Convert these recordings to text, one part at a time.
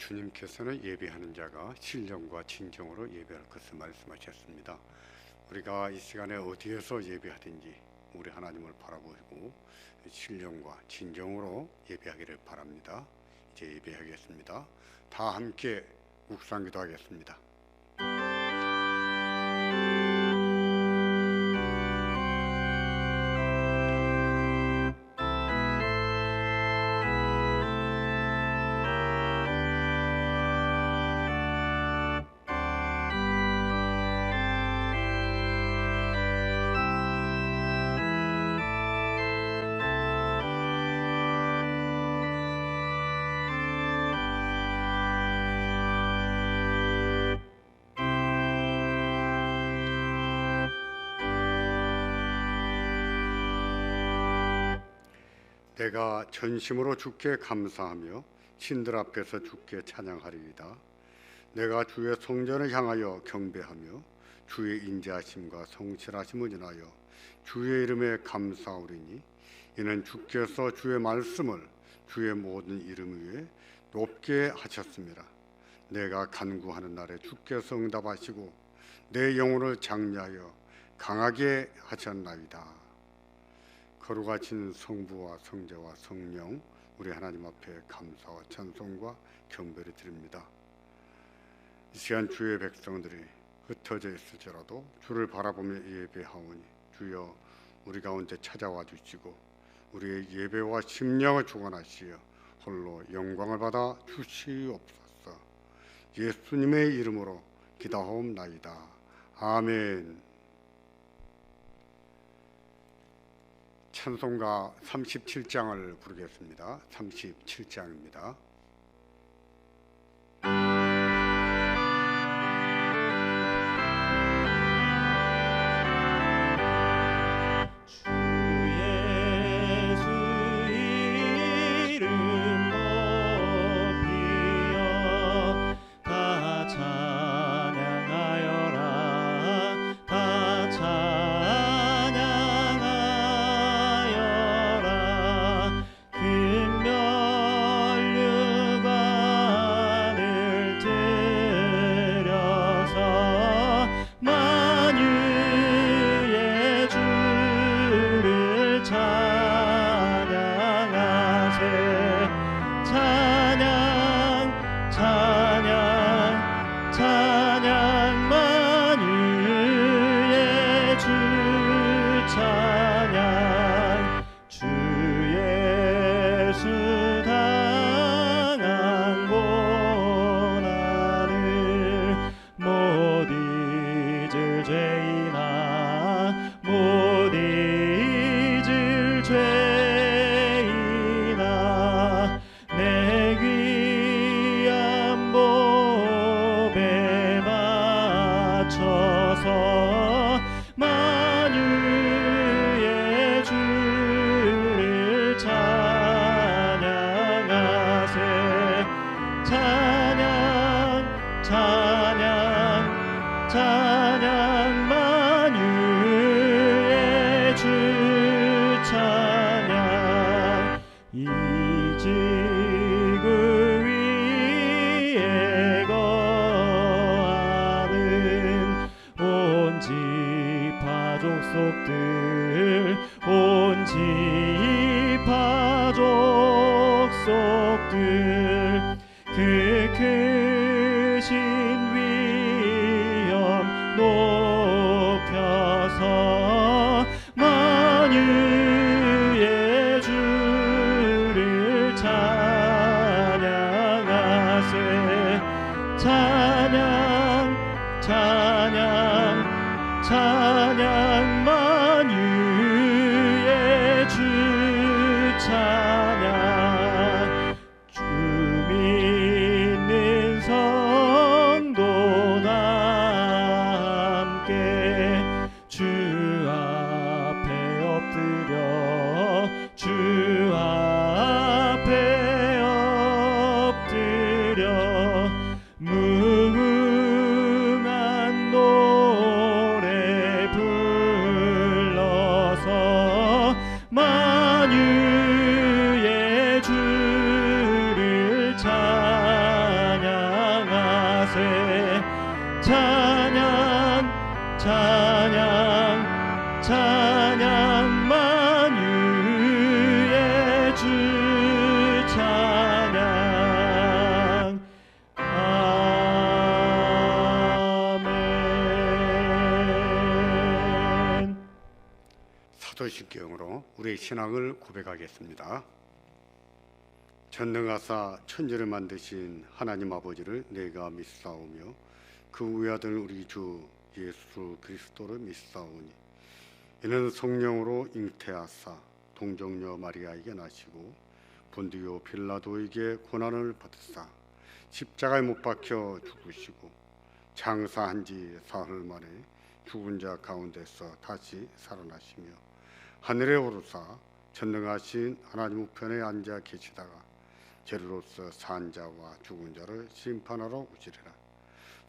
주님께서는 예배하는 자가 신령과 진정으로 예배할 것을 말씀하셨습니다. 우리가 이 시간에 어디에서 예배하든지 우리 하나님을 바라보고 신령과 진정으로 예배하기를 바랍니다. 이제 예배하겠습니다. 다 함께 묵상기도 하겠습니다. 내가 전심으로 주께 감사하며 신들 앞에서 주께 찬양하리이다. 내가 주의 성전을 향하여 경배하며 주의 인자하심과 성실하심을 인하여 주의 이름에 감사하오리니 이는 주께서 주의 말씀을 주의 모든 이름 위에 높게 하셨습니다. 내가 간구하는 날에 주께서 응답하시고 내 영혼을 장려하여 강하게 하셨나이다. 거룩하신 성부와 성자와 성령 우리 하나님 앞에 감사와 찬송과 경배를 드립니다. 이 시간 주의 백성들이 흩어져 있을지라도 주를 바라보며 예배하오니 주여 우리 가운데 찾아와 주시고 우리의 예배와 심령을 주관하시어 홀로 영광을 받아 주시옵소서. 예수님의 이름으로 기도하옵나이다. 아멘. 찬송가 37장을 부르겠습니다. 37장입니다. 온 지파 족속들 그 크신 위엄 높여서 만유의 주를 찬양하세. 찬양 찬양 찬양 만유의 주 찬양. 주 믿는 성도 다 함께 주 앞에 엎드려 주 앞에 엎드려 무궁한 노래 불러서 만유의 주를 찬양 서신경으로 우리의 신앙을 고백하겠습니다. 전능하사 천지를 만드신 하나님 아버지를 내가 믿사오며 그 외아들 우리 주 예수 그리스도를 믿사오니 이는 성령으로 잉태하사 동정녀 마리아에게 나시고 본디오 빌라도에게 고난을 받으사 십자가에 못 박혀 죽으시고 장사한 지 사흘 만에 죽은 자 가운데서 다시 살아나시며 하늘에 오르사 전능하신 하나님 우편에 앉아 계시다가 죄로서 산 자와 죽은 자를 심판하러 오시리라.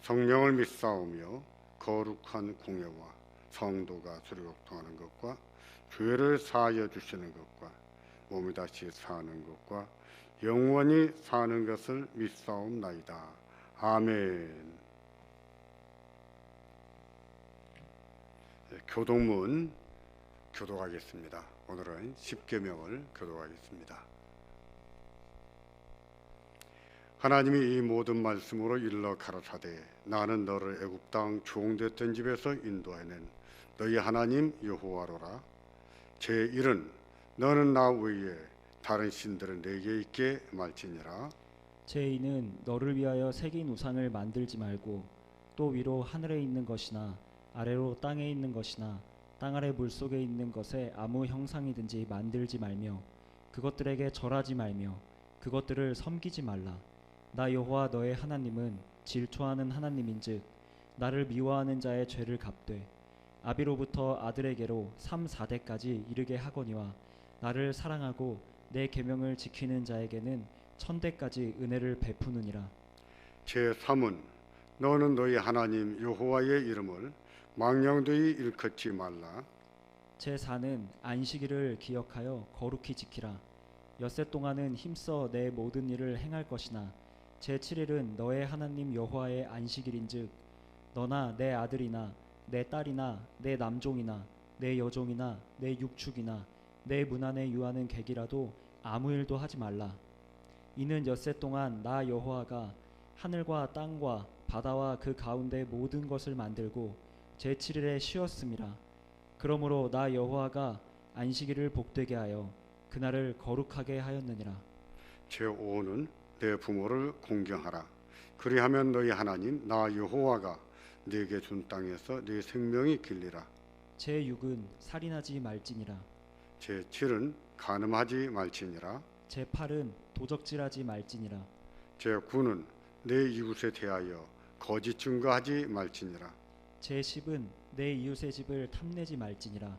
성령을 믿사오며 거룩한 공예와 성도가 수료통하는 것과 죄를 사하여 주시는 것과 몸이 다시 사는 것과 영원히 사는 것을 믿사옵나이다. 아멘. 교동문 교독하겠습니다. 오늘은 십계명을 교독하겠습니다. 하나님이 이 모든 말씀으로 일러 가라사대 나는 너를 애굽 땅 종됐던 집에서 인도해낸 너희 하나님 여호와로라. 제1은 너는 나 외에 다른 신들은 내게 있게 말지니라. 제2는 너를 위하여 새긴 우상을 만들지 말고 또 위로 하늘에 있는 것이나 아래로 땅에 있는 것이나 땅 아래 물속에 있는 것에 아무 형상이든지 만들지 말며 그것들에게 절하지 말며 그것들을 섬기지 말라. 나 여호와 너의 하나님은 질투하는 하나님인즉 나를 미워하는 자의 죄를 갚되 아비로부터 아들에게로 3, 4대까지 이르게 하거니와 나를 사랑하고 내 계명을 지키는 자에게는 1000대까지 은혜를 베푸느니라. 제3은 너는 너희 하나님 여호와의 이름을 망령되이 일컫지 말라. 제4는 안식일을 기억하여 거룩히 지키라. 엿새 동안은 힘써 내 모든 일을 행할 것이나 제7일은 너의 하나님 여호와의 안식일인즉 너나 내 아들이나 내 딸이나 내 남종이나 내 여종이나 내 육축이나 내 문 안에 유하는 객이라도 아무 일도 하지 말라. 이는 엿새 동안 나 여호와가 하늘과 땅과 바다와 그 가운데 모든 것을 만들고 제7일에 쉬었음이라. 그러므로 나 여호와가 안식일을 복되게 하여 그날을 거룩하게 하였느니라. 제5는 내 부모를 공경하라. 그리하면 너희 하나님 나 여호와가 네게 준 땅에서 네 생명이 길리라. 제6은 살인하지 말지니라. 제7은 간음하지 말지니라. 제8은 도적질하지 말지니라. 제9는 내 이웃에 대하여 거짓 증거하지 말지니라. 제10은 내 이웃의 집을 탐내지 말지니라.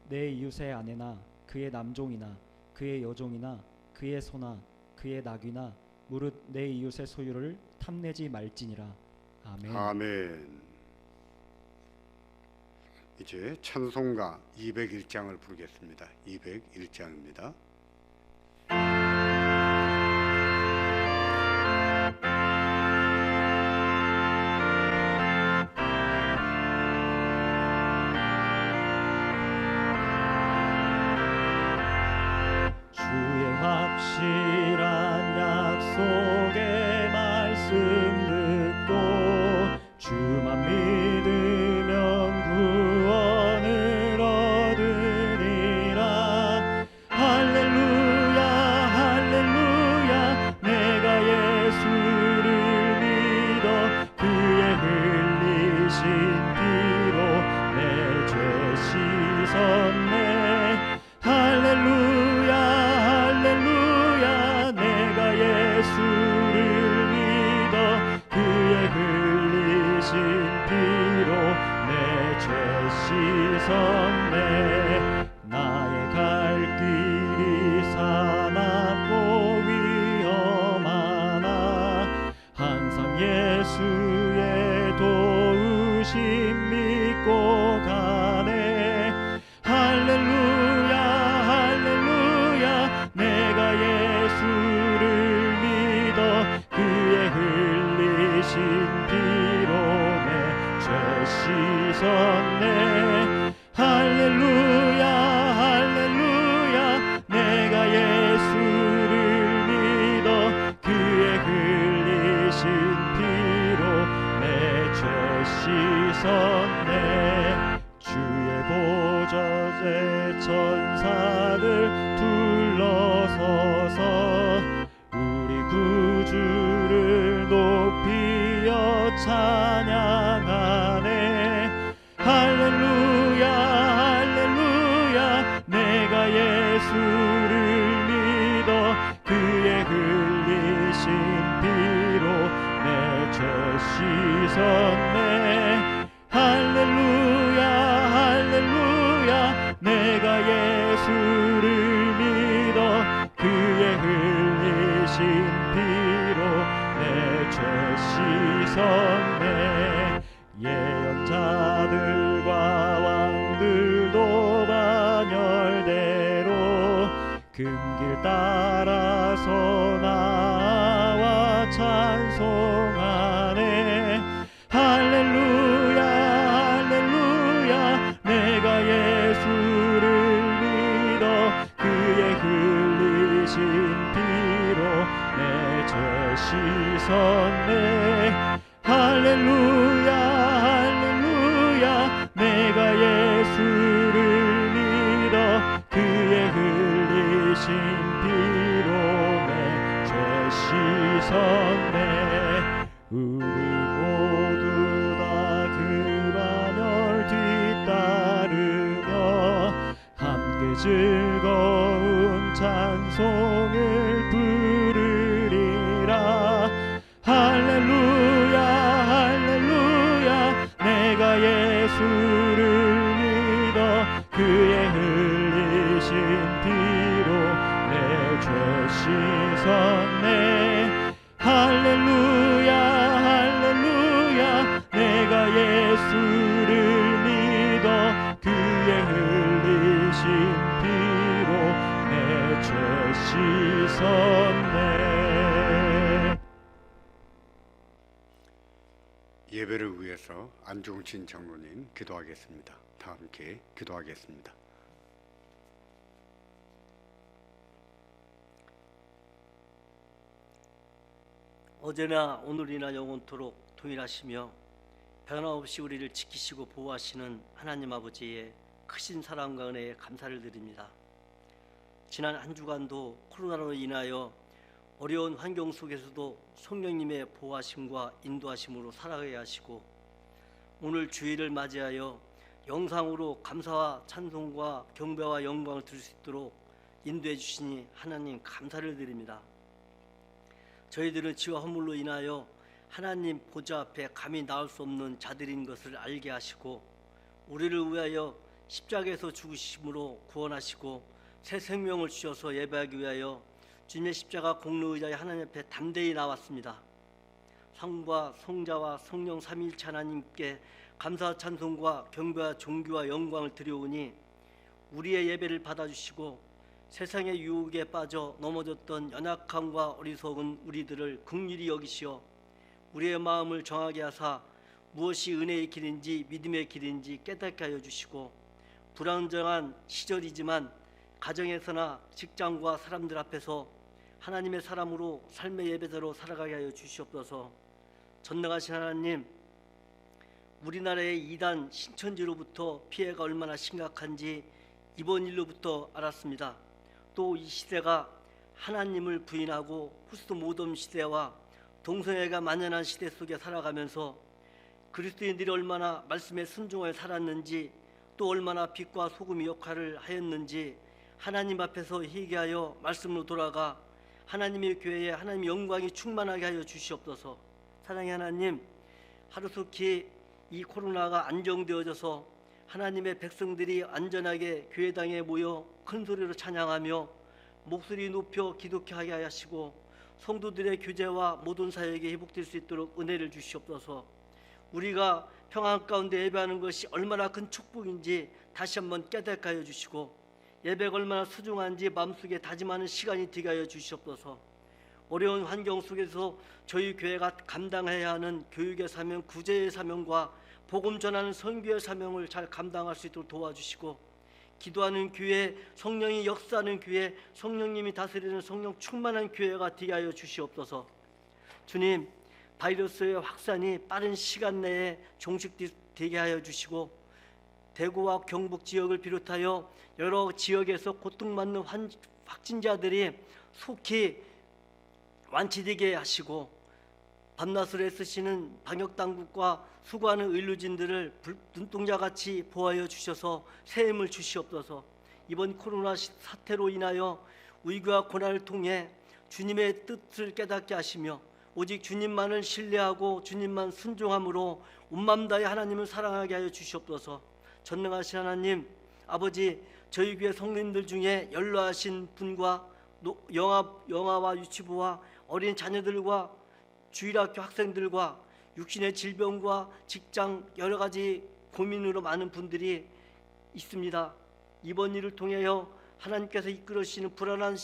내 이웃의 아내나 그의 남종이나 그의 여종이나 그의 소나 그의 나귀나 무릇 내 이웃의 소유를 탐내지 말지니라. 아멘. 아멘. 이제 찬송가 201장을 부르겠습니다. 201장입니다. 주의 확실한 약속의 말씀 듣고 주만 믿으면 구원을 얻으리라. 할렐루야 둘러서서 우리 구주를 높이어 찬양하네. 할렐루야 할렐루야 내가 예수를 믿어 그의 흘리신 피로 내 죄 씻었네. 할렐루야 할렐루야 내가 예수를 믿어 그의 흘리신 피로 내 죄 씻었네. 예언자들과 왕들도 반열대로 금길 따라서 나와 찬송하네. 할렐루야 할렐루야 내가 예수를 믿어 그의 흘리신 피로 내 죄 씻었네. 할렐루야 할렐루야 내가 예수를 믿어 그의 흘리신 피로 내 죄 씻었네. 우리 모두 다 그 반열 뒤따르며 함께 즐거운 찬송을 부르리라. 할렐루야 할렐루야 내가 예수를 믿어 그의 흘리신 피로 내 죄 씻었네. 할렐루야 할렐루야 내가 예수를 믿어 그의 흘리신 피로 내 죄 씻었네. 예배를 위해서 안종신 장로님 기도하겠습니다. 다 함께 기도하겠습니다. 어제나 오늘이나 영원토록 동일하시며 변함없이 우리를 지키시고 보호하시는 하나님 아버지의 크신 사랑과 은혜에 감사를 드립니다. 지난 한 주간도 코로나로 인하여 어려운 환경 속에서도 성령님의 보호하심과 인도하심으로 살아가게 하시고 오늘 주일을 맞이하여 영상으로 감사와 찬송과 경배와 영광을 드릴 수 있도록 인도해 주시니 하나님 감사를 드립니다. 저희들은 지와 허물로 인하여 하나님 보좌 앞에 감히 나올 수 없는 자들인 것을 알게 하시고 우리를 위하여 십자가에서 죽으심으로 구원하시고 새 생명을 주셔서 예배하기 위하여 주님의 십자가 공로 의자에 하나님 앞에 담대히 나왔습니다. 성부와 성자와 성령 삼위일체 하나님께 감사 찬송과 경배와 존귀와 영광을 드려오니 우리의 예배를 받아주시고 세상의 유혹에 빠져 넘어졌던 연약함과 어리석은 우리들을 긍휼히 여기시어 우리의 마음을 정하게 하사 무엇이 은혜의 길인지 믿음의 길인지 깨닫게 하여 주시고 불안정한 시절이지만 가정에서나 직장과 사람들 앞에서 하나님의 사람으로 삶의 예배자로 살아가게 하여 주시옵소서. 전능하신 하나님, 우리나라의 이단 신천지로부터 피해가 얼마나 심각한지 이번 일로부터 알았습니다. 또 이 시대가 하나님을 부인하고 후스도 모덤 시대와 동성애가 만연한 시대 속에 살아가면서 그리스도인들이 얼마나 말씀에 순종하여 살았는지 또 얼마나 빛과 소금의 역할을 하였는지 하나님 앞에서 회개하여 말씀으로 돌아가 하나님의 교회에 하나님의 영광이 충만하게 하여 주시옵소서. 사랑의 하나님, 하루속히 이 코로나가 안정되어져서 하나님의 백성들이 안전하게 교회당에 모여 큰 소리로 찬양하며 목소리 높여 기독하게 하시고 성도들의 교제와 모든 사역에 회복될 수 있도록 은혜를 주시옵소서. 우리가 평안 가운데 예배하는 것이 얼마나 큰 축복인지 다시 한번 깨닫게 하여 주시고 예배가 얼마나 소중한지 마음속에 다짐하는 시간이 되게 하여 주시옵소서. 어려운 환경 속에서 저희 교회가 감당해야 하는 교육의 사명, 구제의 사명과 복음 전하는 선교의 사명을 잘 감당할 수 있도록 도와주시고 기도하는 교회, 성령이 역사하는 교회, 성령님이 다스리는 성령 충만한 교회가 되게 하여 주시옵소서. 주님, 바이러스의 확산이 빠른 시간 내에 종식되게 하여 주시고 대구와 경북 지역을 비롯하여 여러 지역에서 고통받는 확진자들이 속히 완치되게 하시고 밤낮으로 애쓰시는 방역당국과 수고하는 의료진들을 눈동자같이 보호하여 주셔서 새 힘을 주시옵소서. 이번 코로나 사태로 인하여 위기와 고난을 통해 주님의 뜻을 깨닫게 하시며 오직 주님만을 신뢰하고 주님만 순종함으로 온 마음 다해 하나님을 사랑하게 하여 주시옵소서. 전능하신 하나님 아버지, 저희 교회 성도님들 중에 연로하신 분과 영아와 유치부와 어린 자녀들과 주일학교 학생들과 육신의 질병과 직장 여러 가지 고민으로 많은 분들이 있습니다. 이번 일을 통하여 하나님께서 이끌으시는 불안한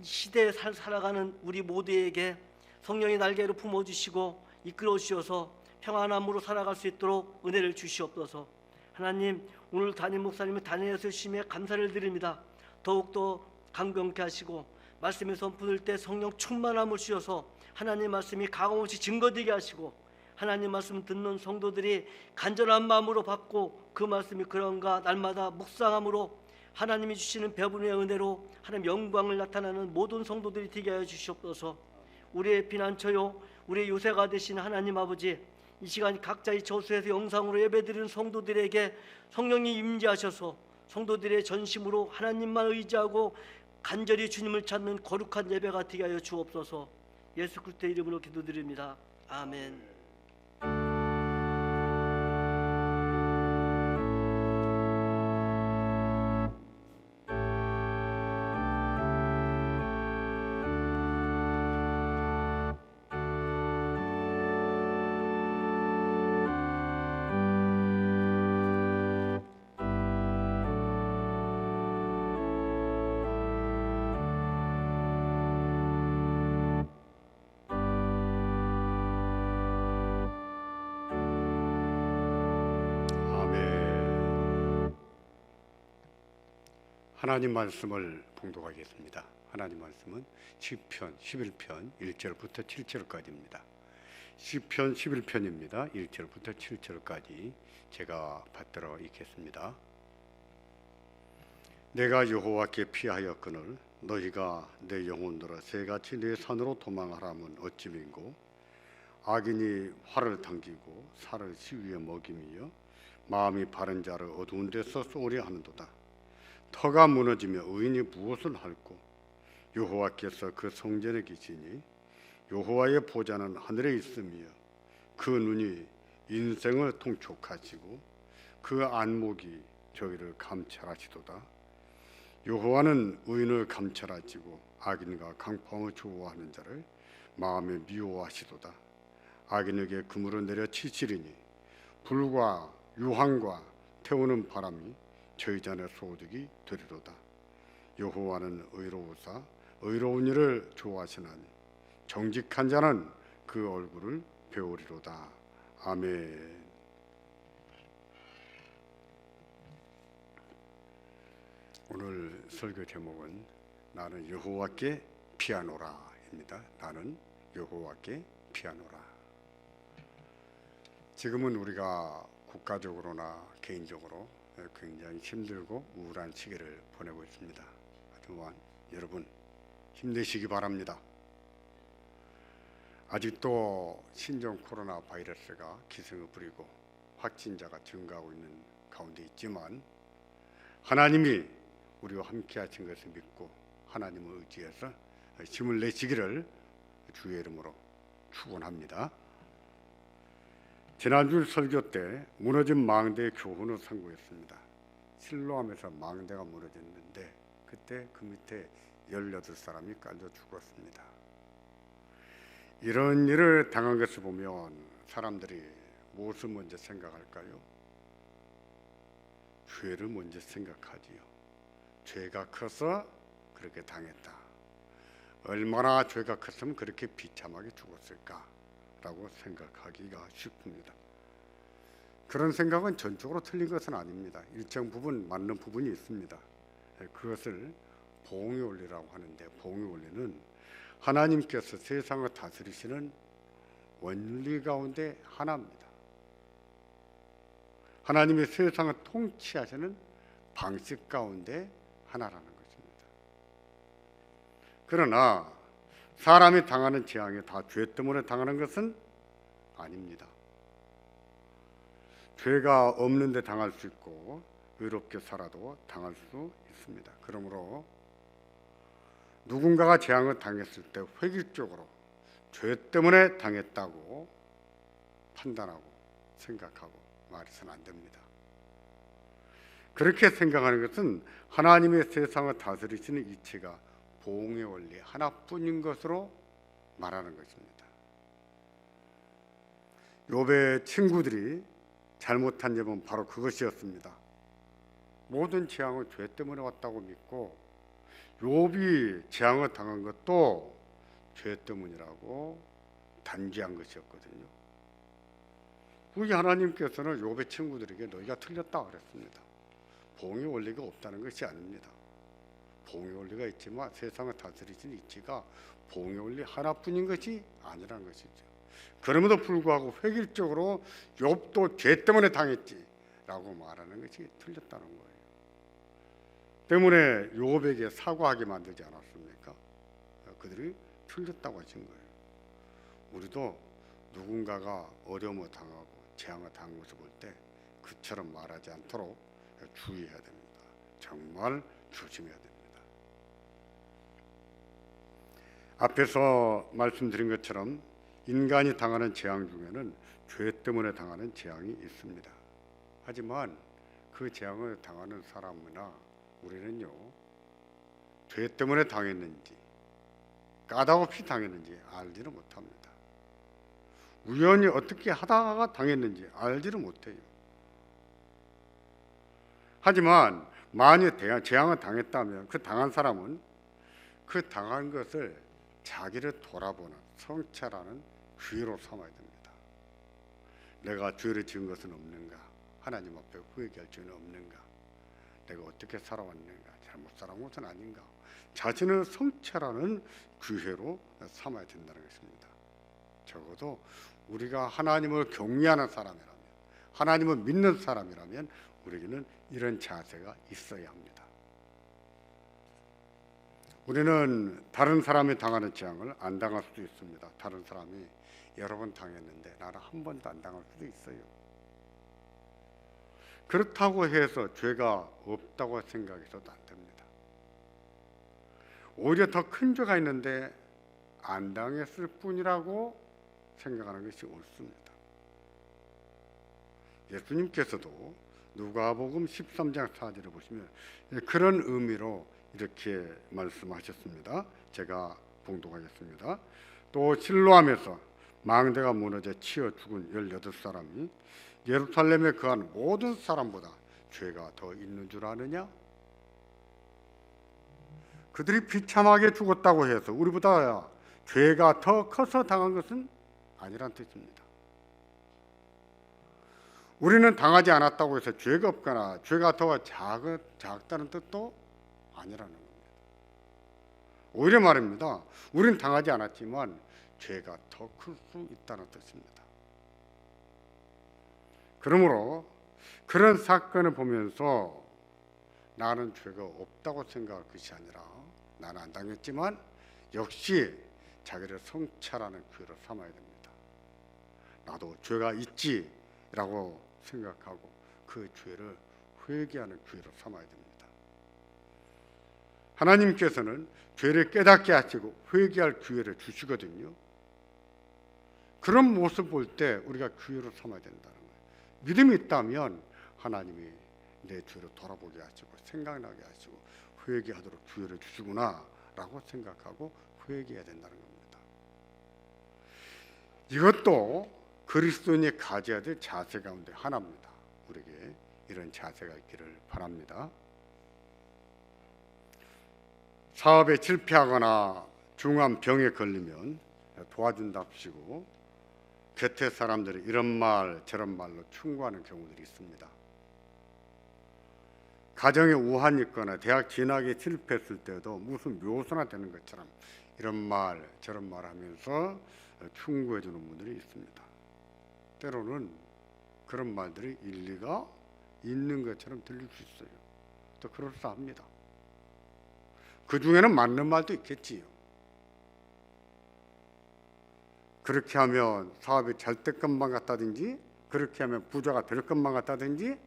시대에 살아가는 우리 모두에게 성령의 날개로 품어주시고 이끌어 주셔서 평안함으로 살아갈 수 있도록 은혜를 주시옵소서. 하나님, 오늘 담임 목사님의 단회에서 주심에 감사를 드립니다. 더욱더 강건케 하시고 말씀의 선포될 때 성령 충만함을 주셔서 하나님 말씀이 가감없이 증거되게 하시고 하나님 말씀 듣는 성도들이 간절한 마음으로 받고 그 말씀이 그런가 날마다 묵상함으로 하나님이 주시는 배분의 은혜로 하나님 영광을 나타나는 모든 성도들이 되게 하여 주시옵소서. 우리의 피난처요 우리의 요새가 되신 하나님 아버지, 이 시간 각자의 저수에서 영상으로 예배드리는 성도들에게 성령이 임재하셔서 성도들의 전심으로 하나님만 의지하고 간절히 주님을 찾는 거룩한 예배가 되게 하여 주옵소서. 예수 그리스도의 이름으로 기도드립니다. 아멘. 하나님 말씀을 봉독하겠습니다. 하나님 말씀은 시편 11편 1절부터 7절까지입니다. 시편 11편입니다. 1절부터 7절까지 제가 받들어 읽겠습니다. 내가 여호와께 피하였거늘 너희가 내 영혼들아 새같이 내 산으로 도망하라면 어찌민고. 악인이 활을 당기고 살을 시위에 먹이며 마음이 바른 자를 어두운 데서 쏘려 하는도다. 터가 무너지며 의인이 무엇을 할꼬. 여호와께서 그 성전에 계시니 여호와의 보좌는 하늘에 있으며 그 눈이 인생을 통촉하시고 그 안목이 저희를 감찰하시도다. 여호와는 의인을 감찰하시고 악인과 강포함을 좋아하는 자를 마음에 미워하시도다. 악인에게 그물을 내려 치시리니 불과 유황과 태우는 바람이 저희 잔의 소득이 되리로다. 여호와는 의로우사 의로운 일을 좋아하시나니 정직한 자는 그 얼굴을 배우리로다. 아멘. 오늘 설교 제목은 나는 여호와께 피하노라입니다. 나는 여호와께 피하노라. 지금은 우리가 국가적으로나 개인적으로 굉장히 힘들고 우울한 시기를 보내고 있습니다. 하지만 여러분 힘내시기 바랍니다. 아직도 신종 코로나 바이러스가 기승을 부리고 확진자가 증가하고 있는 가운데 있지만 하나님이 우리와 함께 하신 것을 믿고 하나님을 의지해서 힘을 내시기를 주의 이름으로 축원합니다. 지난주 설교 때 무너진 망대의 교훈을 상고했습니다. 실로암에서 망대가 무너졌는데 그때 그 밑에 18사람이 깔려 죽었습니다. 이런 일을 당한 것을 보면 사람들이 무엇을 먼저 생각할까요? 죄를 먼저 생각하지요. 죄가 커서 그렇게 당했다. 얼마나 죄가 컸으면 그렇게 비참하게 죽었을까라고 생각하기가 쉽습니다. 그런 생각은 전적으로 틀린 것은 아닙니다. 일정 부분 맞는 부분이 있습니다. 그것을 보응의 원리라고 하는데 보응의 원리는 하나님께서 세상을 다스리시는 원리 가운데 하나입니다. 하나님의 세상을 통치하시는 방식 가운데 하나라는 것입니다. 그러나 사람이 당하는 재앙이 다 죄 때문에 당하는 것은 아닙니다. 죄가 없는데 당할 수 있고 의롭게 살아도 당할 수 있습니다. 그러므로 누군가가 재앙을 당했을 때 획일적으로 죄 때문에 당했다고 판단하고 생각하고 말해서는 안 됩니다. 그렇게 생각하는 것은 하나님의 세상을 다스리시는 이치가 보응의 원리 하나뿐인 것으로 말하는 것입니다. 욥의 친구들이 잘못한 점은 바로 그것이었습니다. 모든 재앙은 죄 때문에 왔다고 믿고 욥이 재앙을 당한 것도 죄 때문이라고 단죄한 것이었거든요. 우리 하나님께서는 욥의 친구들에게 너희가 틀렸다 그랬습니다. 보응의 원리가 없다는 것이 아닙니다. 보응의 원리가 있지만 세상을 다스리신 이치가 보응의 원리 하나뿐인 것이 아니라는 것이죠. 그럼에도 불구하고 획일적으로 욥도 죄 때문에 당했지라고 말하는 것이 틀렸다는 거예요. 때문에 욥에게 사과하게 만들지 않았습니까? 그들이 틀렸다고 하신 거예요. 우리도 누군가가 어려움을 당하고 재앙을 당한 것을 볼 때 그처럼 말하지 않도록 주의해야 됩니다. 정말 조심해야 됩니다. 앞에서 말씀드린 것처럼 인간이 당하는 재앙 중에는 죄 때문에 당하는 재앙이 있습니다. 하지만 그 재앙을 당하는 사람이나 우리는요, 죄 때문에 당했는지 까닭없이 당했는지 알지를 못합니다. 우연히 어떻게 하다가 당했는지 알지를 못해요. 하지만 만약 재앙을 당했다면 그 당한 사람은 그 당한 것을 자기를 돌아보는 성찰하는 기회로 삼아야 됩니다. 내가 죄를 지은 것은 없는가? 하나님 앞에 회개할 죄는 없는가? 내가 어떻게 살아왔는가? 잘못 살아온 것은 아닌가? 자신을 성찰하는 기회로 삼아야 된다는 것입니다. 적어도 우리가 하나님을 경외하는 사람이라면, 하나님을 믿는 사람이라면 우리에게는 이런 자세가 있어야 합니다. 우리는 다른 사람이 당하는 재앙을 안 당할 수도 있습니다. 다른 사람이 여러 번 당했는데 나는 한 번도 안 당할 수도 있어요. 그렇다고 해서 죄가 없다고 생각해서도 안 됩니다. 오히려 더 큰 죄가 있는데 안 당했을 뿐이라고 생각하는 것이 옳습니다. 예수님께서도 누가복음 13장 4절을 보시면 그런 의미로 이렇게 말씀하셨습니다. 제가 봉독하겠습니다. 또 실로암에서 망대가 무너져 치여 죽은 18사람이 예루살렘에 거한 모든 사람보다 죄가 더 있는 줄 아느냐? 그들이 비참하게 죽었다고 해서 우리보다 죄가 더 커서 당한 것은 아니란 뜻입니다. 우리는 당하지 않았다고 해서 죄가 없거나 죄가 더 작다는 뜻도 아니라는 겁니다. 오히려 말입니다. 우리는 당하지 않았지만 죄가 더 클 수 있다는 뜻입니다. 그러므로 그런 사건을 보면서 나는 죄가 없다고 생각할 것이 아니라 나는 안 당했지만 역시 자기를 성찰하는 기회로 삼아야 됩니다. 나도 죄가 있지라고 생각하고 그 죄를 회개하는 기회로 삼아야 됩니다. 하나님께서는 죄를 깨닫게 하시고 회개할 기회를 주시거든요. 그런 모습 볼 때 우리가 기회로 삼아야 된다는 거예요. 믿음이 있다면 하나님이 내 죄를 돌아보게 하시고 생각나게 하시고 회개하도록 기회를 주시구나 라고 생각하고 회개해야 된다는 겁니다. 이것도 그리스도인이 가져야 될 자세 가운데 하나입니다. 우리에게 이런 자세가 있기를 바랍니다. 사업에 실패하거나 중한 병에 걸리면 도와준답시고 곁에 사람들이 이런 말 저런 말로 충고하는 경우들이 있습니다. 가정에 우환이 있거나 대학 진학에 실패했을 때도 무슨 묘수나 되는 것처럼 이런 말 저런 말 하면서 충고해 주는 분들이 있습니다. 때로는 그런 말들이 일리가 있는 것처럼 들릴 수 있어요. 또 그럴싸합니다. 그 중에는 맞는 말도 있겠지요. 그렇게 하면 사업이 잘 될 것만 같다든지, 그렇게 하면 부자가 될 것만 같다든지,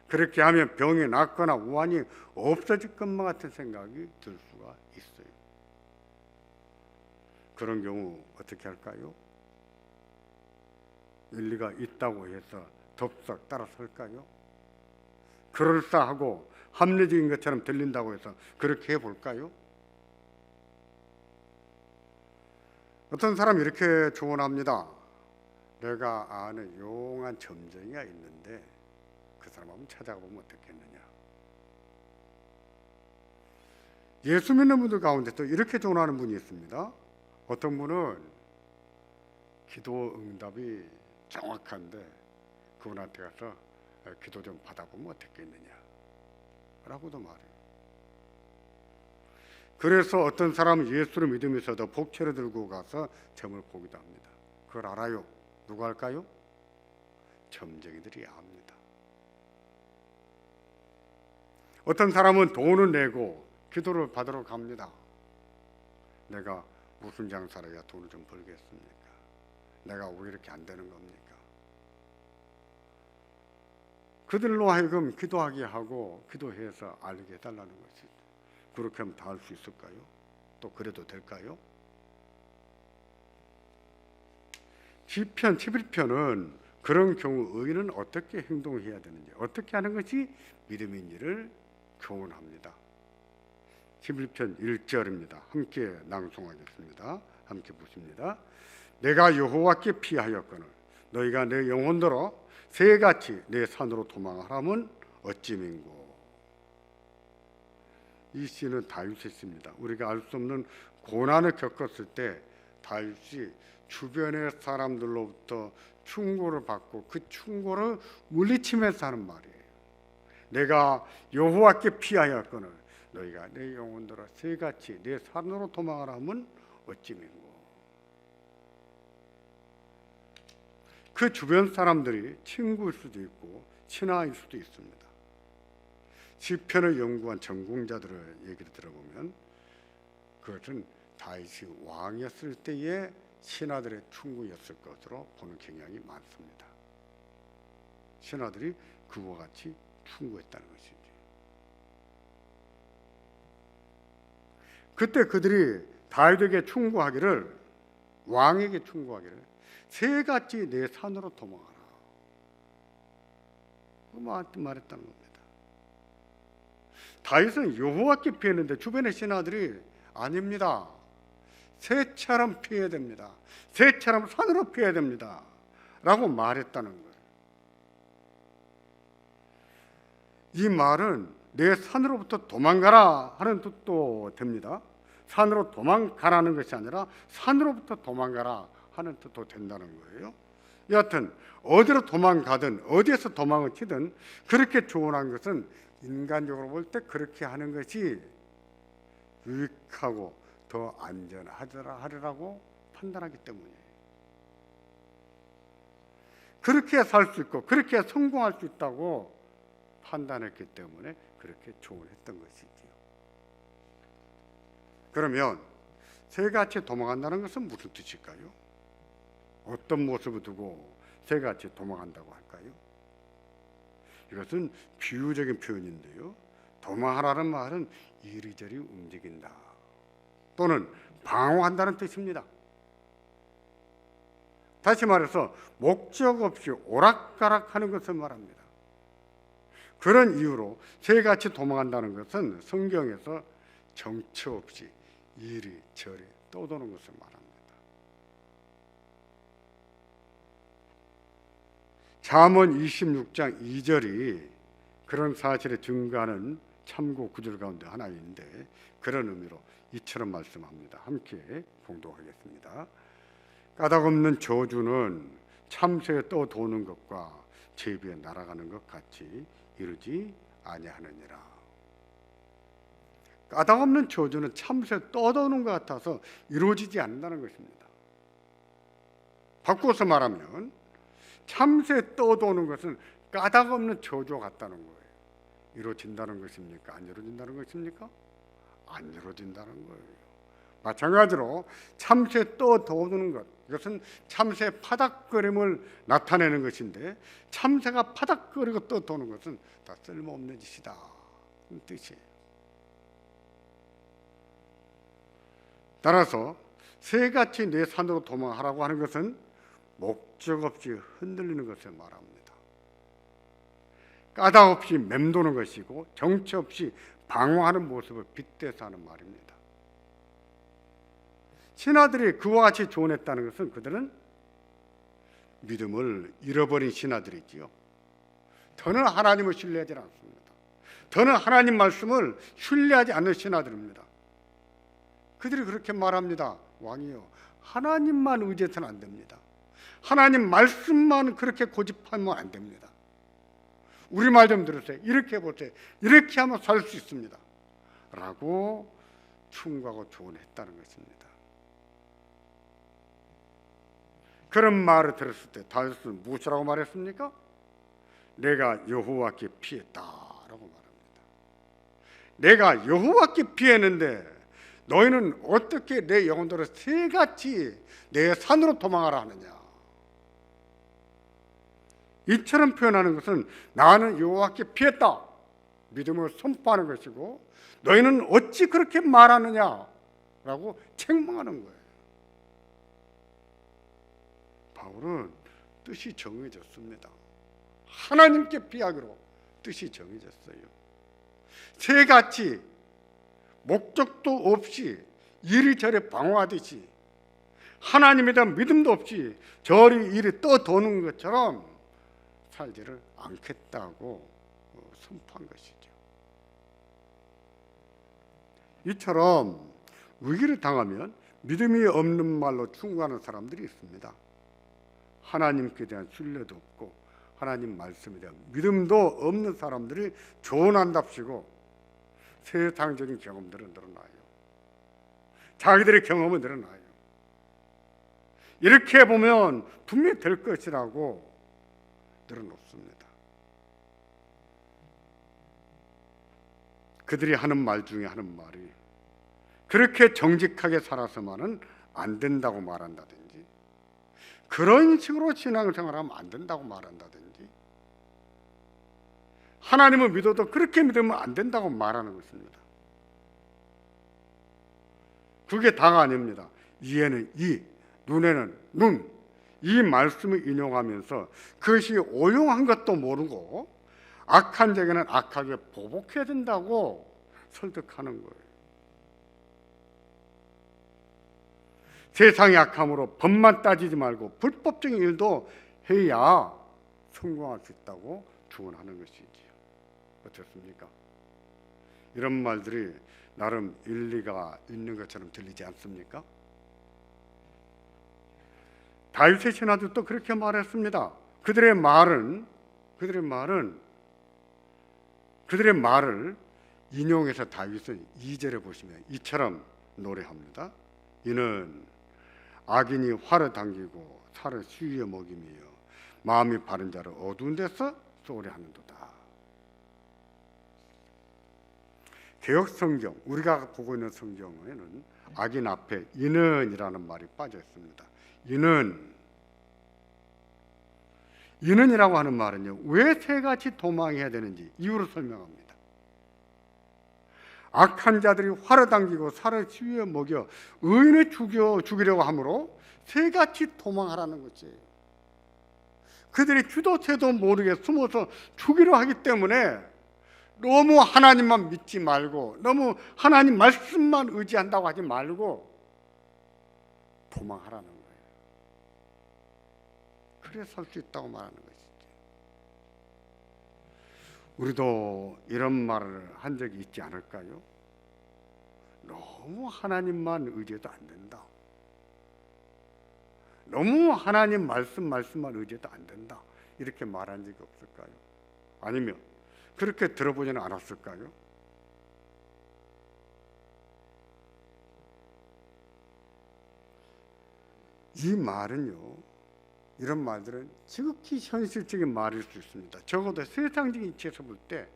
그렇게 하면 병이 낫거나 우환이 없어질 것만 같은 생각이 들 수가 있어요. 그런 경우 어떻게 할까요? 일리가 있다고 해서 덥석 따라설까요? 그럴싸하고 합리적인 것처럼 들린다고 해서 그렇게 해볼까요? 어떤 사람이 이렇게 조언합니다. 내가 아는 용한 점쟁이가 있는데 그 사람 한번 찾아보면 어떻겠느냐. 예수 믿는 분들 가운데 또 이렇게 조언하는 분이 있습니다. 어떤 분은 기도 응답이 정확한데 그분한테 가서 기도 좀 받아보면 어떻겠느냐 라고도 말해요. 그래서 어떤 사람은 예수를 믿으면서도 복채를 들고 가서 점을 보기도 합니다. 그걸 알아요. 누가 할까요? 점쟁이들이 합니다. 어떤 사람은 돈을 내고 기도를 받으러 갑니다. 내가 무슨 장사를 해야 돈을 좀 벌겠습니까? 내가 왜 이렇게 안 되는 겁니까? 그들로 하여금 기도하게 하고 기도해서 알게 해달라는 것이죠. 그렇게 하면 다 할 수 있을까요? 또 그래도 될까요? 시편 11편은 그런 경우 의인은 어떻게 행동해야 되는지, 어떻게 하는 것이 믿음인지를 교훈합니다. 11편 1절입니다. 함께 낭송하겠습니다. 함께 보십니다. 내가 여호와께 피하였거늘 너희가 내 영혼들어 새같이 내 산으로 도망하라면 어찌 민고. 이 시는 다윗의 시입니다. 우리가 알 수 없는 고난을 겪었을 때 다윗이 주변의 사람들로부터 충고를 받고 그 충고를 물리치면서 하는 말이에요. 내가 여호와께 피하였거늘 너희가 내 영혼들아 새같이 내 산으로 도망하라 하면 어찌 민고. 그 주변 사람들이 친구일 수도 있고 친아일 수도 있습니다. 시편을 연구한 전공자들의 얘기를 들어보면 그것은 다윗이 왕이었을 때의 신하들의 충고였을 것으로 보는 경향이 많습니다. 신하들이 그와 같이 충고했다는 것이죠. 그때 그들이 다윗에게 충고하기를, 왕에게 충고하기를 새같이 내 산으로 도망하라 말했다는 겁니다. 다윗은 여호와께 피했는데 주변의 신하들이 아닙니다. 새처럼 피해야 됩니다. 새처럼 산으로 피해야 됩니다. 라고 말했다는 거예요. 이 말은 내 산으로부터 도망가라 하는 뜻도 됩니다. 산으로 도망가라는 것이 아니라 산으로부터 도망가라 하는 뜻도 된다는 거예요. 여하튼 어디로 도망가든 어디에서 도망을 치든 그렇게 조언한 것은 인간적으로 볼 때 그렇게 하는 것이 유익하고 더 안전하리라고 판단하기 때문이에요. 그렇게 살 수 있고 그렇게 성공할 수 있다고 판단했기 때문에 그렇게 조언했던 것이지요. 그러면 새같이 도망간다는 것은 무슨 뜻일까요? 어떤 모습을 두고 새같이 도망간다고 할까요? 이것은 비유적인 표현인데요. 도망하라는 말은 이리저리 움직인다 또는 방황한다는 뜻입니다. 다시 말해서 목적 없이 오락가락하는 것을 말합니다. 그런 이유로 새같이 도망한다는 것은 성경에서 정처 없이 이리저리 떠도는 것을 말합니다. 잠언 26장 2절이 그런 사실에 증거하는 참고 구절 가운데 하나인데 그런 의미로 이처럼 말씀합니다. 함께 봉독하겠습니다. 까닭없는 저주는 참새에 떠도는 것과 제비에 날아가는 것 같이 이루지 아니하느니라. 까닭없는 저주는 참새에 떠도는 것 같아서 이루어지지 않는다는 것입니다. 바꾸어서 말하면 참새 떠도는 것은 까닭 없는 저주 같다는 거예요. 이루어진다는 것입니까? 안 이루어진다는 것입니까? 안 이루어진다는 거예요. 마찬가지로 참새 떠도는 것, 이것은 참새 파닥거림을 나타내는 것인데, 참새가 파닥거리고 떠도는 것은 다 쓸모없는 짓이다, 이 뜻이에요. 따라서 새같이 내 산으로 도망하라고 하는 것은 목적 없이 흔들리는 것을 말합니다. 까닭 없이 맴도는 것이고 정처 없이 방황하는 모습을 빗대서 하는 말입니다. 신하들이 그와 같이 조언했다는 것은 그들은 믿음을 잃어버린 신하들이지요. 더는 하나님을 신뢰하지 않습니다. 더는 하나님 말씀을 신뢰하지 않는 신하들입니다. 그들이 그렇게 말합니다. 왕이요, 하나님만 의지해서는 안 됩니다. 하나님 말씀만 그렇게 고집하면 안 됩니다. 우리 말 좀 들으세요. 이렇게 해보세요. 이렇게 하면 살 수 있습니다, 라고 충고하고 조언했다는 것입니다. 그런 말을 들었을 때 다윗은 무엇이라고 말했습니까? 내가 여호와께 피했다라고 말합니다. 내가 여호와께 피했는데 너희는 어떻게 내 영혼들을 새같이 내 산으로 도망하라 하느냐. 이처럼 표현하는 것은 나는 여호와께 피했다, 믿음을 선포하는 것이고, 너희는 어찌 그렇게 말하느냐라고 책망하는 거예요. 바울은 뜻이 정해졌습니다. 하나님께 피하기로 뜻이 정해졌어요. 새같이 목적도 없이 이리저리 방황하듯이 하나님에 대한 믿음도 없이 저리 이리 떠도는 것처럼 살지를 않겠다고 선포한 것이죠. 이처럼 위기를 당하면 믿음이 없는 말로 충고하는 사람들이 있습니다. 하나님께 대한 신뢰도 없고 하나님 말씀에 대한 믿음도 없는 사람들이 조언한답시고 세상적인 경험들은 늘어나요. 자기들의 경험은 늘어나요. 이렇게 보면 분명히 될 것이라고 늘어놓습니다. 그들이 하는 말 중에 하는 말이 그렇게 정직하게 살아서만은 안 된다고 말한다든지, 그런 식으로 신앙생활하면 안 된다고 말한다든지, 하나님을 믿어도 그렇게 믿으면 안 된다고 말하는 것입니다. 그게 다가 아닙니다. 이에는 이, 눈에는 눈, 이 말씀을 인용하면서 그것이 오용한 것도 모르고 악한 자에게는 악하게 보복해야 된다고 설득하는 거예요. 세상의 악함으로 법만 따지지 말고 불법적인 일도 해야 성공할 수 있다고 주문하는 것이지요. 어떻습니까? 이런 말들이 나름 일리가 있는 것처럼 들리지 않습니까? 다윗의 신하들도 그렇게 말했습니다. 그들의 말을 인용해서 다윗은 2절에 보시면 이처럼 노래합니다. 이는 악인이 활을 당기고 살을 시위에 먹이며 마음이 바른 자를 어두운 데서 쏘려하는도다. 개역 성경, 우리가 보고 있는 성경에는 악인 앞에 이는이라는 말이 빠져 있습니다. 이는이라고 하는 말은요, 왜 새같이 도망해야 되는지 이유를 설명합니다. 악한 자들이 활을 당기고 살을 시위에 먹여 의인을 죽이려고 하므로 새같이 도망하라는 거지. 그들이 주도 새도 모르게 숨어서 죽이려 하기 때문에 너무 하나님만 믿지 말고, 너무 하나님 말씀만 의지한다고 하지 말고 도망하라는 거예요. 그래 살 수 있다고 말하는 것이지. 우리도 이런 말을 한 적이 있지 않을까요? 너무 하나님만 의지해도 안 된다. 너무 하나님 말씀만 의지해도 안 된다. 이렇게 말한 적이 없을까요? 아니면 그렇게 들어보지는 않았을까요? 이 말은요, 이런 말들은 지극히 현실적인 말일 수 있습니다. 적어도 세상적인 이치에서 볼 때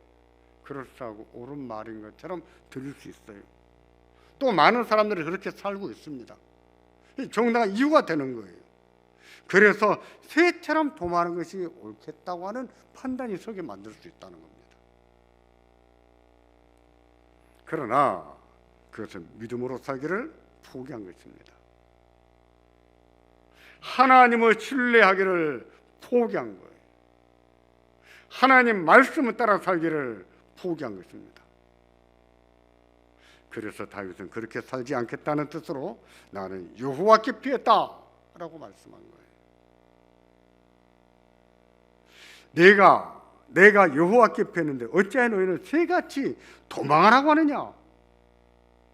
그럴싸하고 옳은 말인 것처럼 들릴 수 있어요. 또 많은 사람들이 그렇게 살고 있습니다. 정당한 이유가 되는 거예요. 그래서 새처럼 도마하는 것이 옳겠다고 하는 판단이 서게 만들 수 있다는 겁니다. 그러나 그것은 믿음으로 살기를 포기한 것입니다. 하나님을 신뢰하기를 포기한 거예요. 하나님 말씀을 따라 살기를 포기한 것입니다. 그래서 다윗은 그렇게 살지 않겠다는 뜻으로 나는 여호와께 피했다 라고 말씀한 거예요. 내가 여호와께 피했는데 어찌하여 너희는 새같이 도망하라고 하느냐?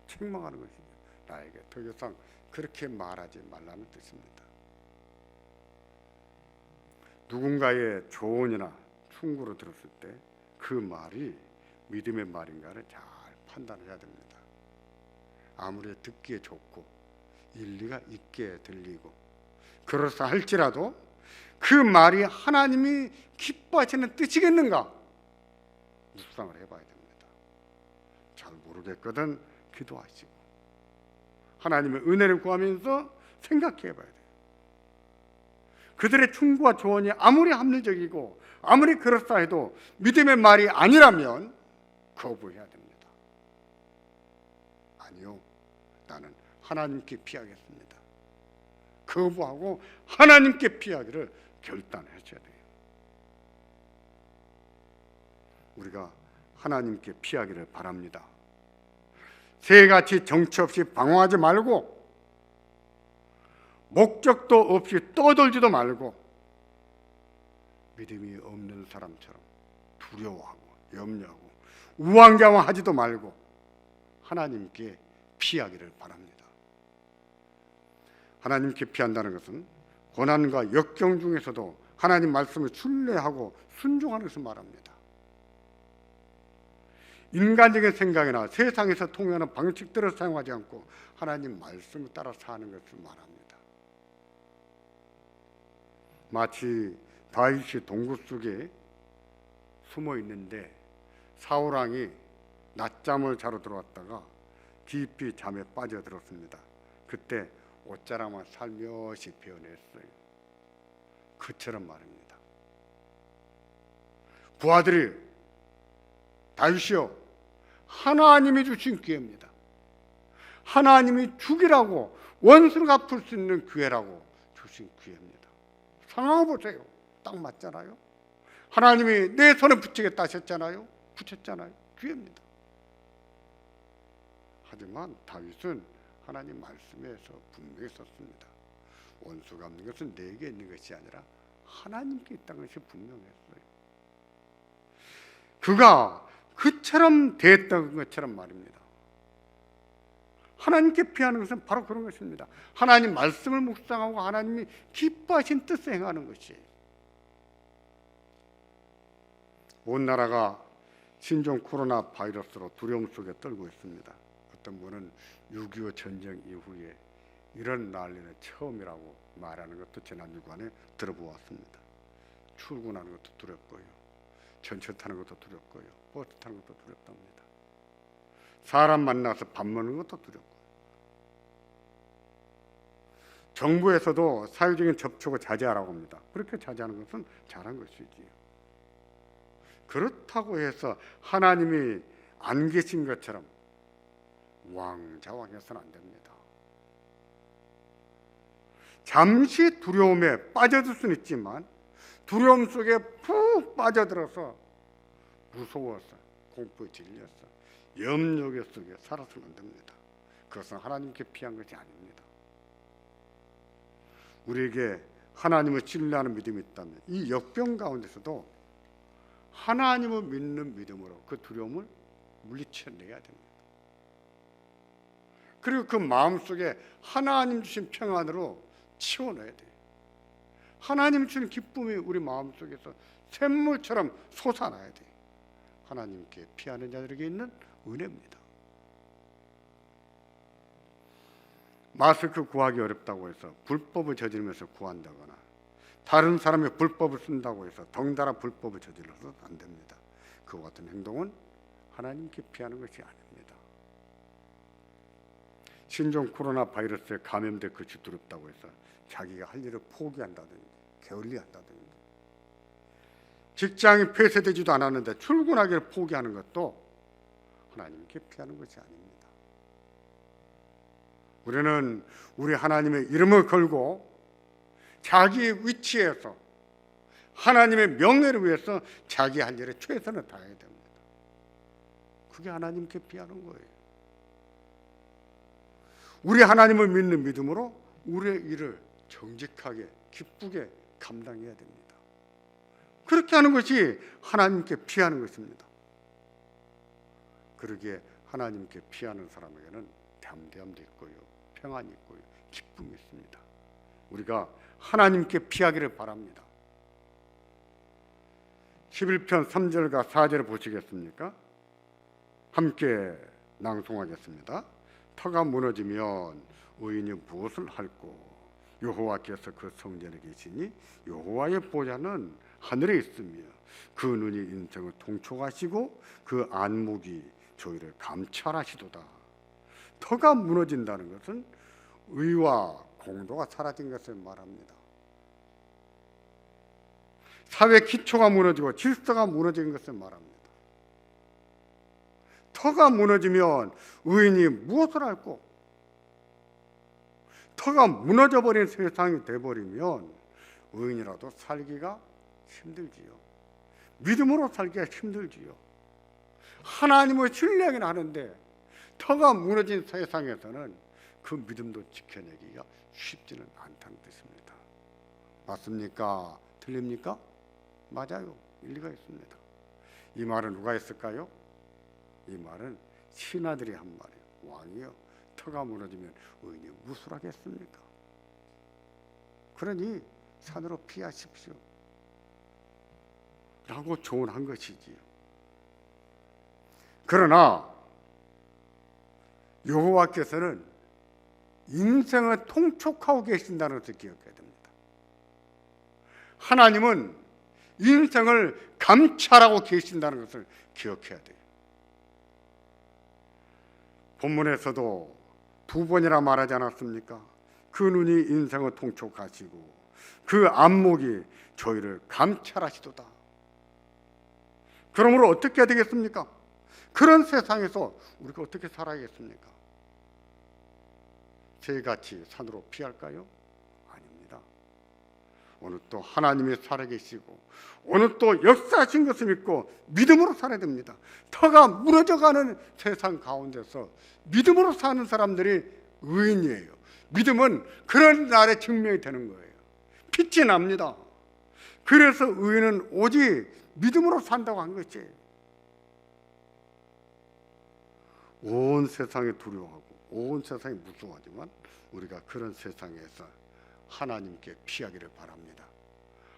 책망하는 것이죠. 나에게 더 이상 그렇게 말하지 말라는 뜻입니다. 누군가의 조언이나 충고를 들었을 때 그 말이 믿음의 말인가를 잘 판단해야 됩니다. 아무리 듣기에 좋고 일리가 있게 들리고 그럴싸할지라도 그 말이 하나님이 기뻐하시는 뜻이겠는가 묵상을 해봐야 됩니다. 잘 모르겠거든 기도하시고 하나님의 은혜를 구하면서 생각해봐야 돼요. 그들의 충고와 조언이 아무리 합리적이고 아무리 그럴싸해도 믿음의 말이 아니라면 거부해야 됩니다. 아니요, 나는 하나님께 피하겠습니다. 거부하고 하나님께 피하기를 결단하셔야 돼요. 우리가 하나님께 피하기를 바랍니다. 새같이 정처 없이 방황하지 말고 목적도 없이 떠돌지도 말고 믿음이 없는 사람처럼 두려워하고 염려하고 우왕좌왕하지도 말고 하나님께 피하기를 바랍니다. 하나님께 피한다는 것은 고난과 역경 중에서도 하나님 말씀을 신뢰하고 순종하는 것을 말합니다. 인간적인 생각이나 세상에서 통용하는 방식들을 사용하지 않고 하나님 말씀을 따라 사는 것을 말합니다. 마치 다윗이 동굴 속에 숨어 있는데 사울왕이 낮잠을 자러 들어왔다가 깊이 잠에 빠져들었습니다. 그때 옷자락만 살며시 베어냈어요. 그처럼 말입니다. 부하들이 다윗이요, 하나님이 주신 기회입니다. 하나님이 죽이라고 원수를 갚을 수 있는 기회라고 주신 기회입니다. 상황을 보세요. 딱 맞잖아요. 하나님이 내 손에 붙이겠다 하셨잖아요. 붙였잖아요. 기회입니다. 하지만 다윗은 하나님 말씀에서 분명히 썼습니다. 원수가 없는 것은 내게 있는 것이 아니라 하나님께 있다는 것이 분명했어요. 그가 그처럼 됐던 것처럼 말입니다. 하나님께 피하는 것은 바로 그런 것입니다. 하나님 말씀을 묵상하고 하나님이 기뻐하신 뜻을 행하는 것이. 온 나라가 신종 코로나 바이러스로 두려움 속에 떨고 있습니다. 어떤 분은 6.25 전쟁 이후에 이런 난리는 처음이라고 말하는 것도 지난주간에 들어보았습니다. 출근하는 것도 두렵고요, 전철 타는 것도 두렵고요, 버스 타는 것도 두렵답니다. 사람 만나서 밥 먹는 것도 두렵고요. 정부에서도 사회적인 접촉을 자제하라고 합니다. 그렇게 자제하는 것은 잘한 것이지요. 그렇다고 해서 하나님이 안 계신 것처럼 왕좌왕해서는 안 됩니다. 잠시 두려움에 빠져들 수는 있지만 두려움 속에 푹 빠져들어서 무서워서 공포에 질려서 염려 속에 살아서는 안 됩니다. 그것은 하나님께 피한 것이 아닙니다. 우리에게 하나님을 신뢰하는 믿음이 있다면 이 역병 가운데서도 하나님을 믿는 믿음으로 그 두려움을 물리쳐내야 됩니다. 그리고 그 마음속에 하나님 주신 평안으로 치워넣어야 돼요. 하나님 주신 기쁨이 우리 마음속에서 샘물처럼 솟아나야 돼요. 하나님께 피하는 자들에게 있는 은혜입니다. 마스크 구하기 어렵다고 해서 불법을 저지르면서 구한다거나 다른 사람의 불법을 쓴다고 해서 덩달아 불법을 저질러서 안 됩니다. 그와 같은 행동은 하나님께 피하는 것이 아닙니다. 신종 코로나 바이러스에 감염돼 그것이 두렵다고 해서 자기가 할 일을 포기한다든지 게을리한다든지, 직장이 폐쇄되지도 않았는데 출근하기를 포기하는 것도 하나님께 피하는 것이 아닙니다. 우리는 우리 하나님의 이름을 걸고 자기의 위치에서 하나님의 명예를 위해서 자기 할 일에 최선을 다해야 됩니다. 그게 하나님께 피하는 거예요. 우리 하나님을 믿는 믿음으로 우리의 일을 정직하게 기쁘게 감당해야 됩니다. 그렇게 하는 것이 하나님께 피하는 것입니다. 그러기에 하나님께 피하는 사람에게는 담대함도 있고요, 평안이 있고요, 기쁨이 있습니다. 우리가 하나님께 피하기를 바랍니다. 11편 3절과 4절을 보시겠습니까? 함께 낭송하겠습니다. 터가 무너지면 의인이 무엇을 할꼬? 여호와께서 그 성전에 계시니 여호와의 보좌는 하늘에 있으며 그 눈이 인생을 통촉하시고 그 안목이 저희를 감찰하시도다. 터가 무너진다는 것은 의와 공도가 사라진 것을 말합니다. 사회 기초가 무너지고 질서가 무너진 것을 말합니다. 터가 무너지면 의인이 무엇을 할꼬? 터가 무너져버린 세상이 돼버리면 의인이라도 살기가 힘들지요. 믿음으로 살기가 힘들지요. 하나님을 신뢰하긴 하는데 터가 무너진 세상에서는 그 믿음도 지켜내기가 쉽지는 않다는 뜻입니다. 맞습니까? 틀립니까? 맞아요. 일리가 있습니다. 이 말은 누가 했을까요? 이 말은 신하들이 한 말이에요. 왕이요, 터가 무너지면 의인이 무엇을 하겠습니까? 그러니 산으로 피하십시오 라고 조언한 것이지요. 그러나 여호와께서는 인생을 통촉하고 계신다는 것을 기억해야 됩니다. 하나님은 인생을 감찰하고 계신다는 것을 기억해야 돼요. 본문에서도 두 번이나 말하지 않았습니까? 그 눈이 인생을 통촉하시고 그 안목이 저희를 감찰하시도다. 그러므로 어떻게 해야 되겠습니까? 그런 세상에서 우리가 어떻게 살아야겠습니까? 새같이 산으로 피할까요? 아닙니다. 오늘 또 하나님이 살아계시고 오늘 또 역사하신 것을 믿고 믿음으로 살아야 됩니다. 터가 무너져가는 세상 가운데서 믿음으로 사는 사람들이 의인이에요. 믿음은 그런 날에 증명이 되는 거예요. 빛이 납니다. 그래서 의인은 오직 믿음으로 산다고 한 것이에요. 온 세상이 두려워하고 온 세상이 무서워하지만 우리가 그런 세상에서 하나님께 피하기를 바랍니다.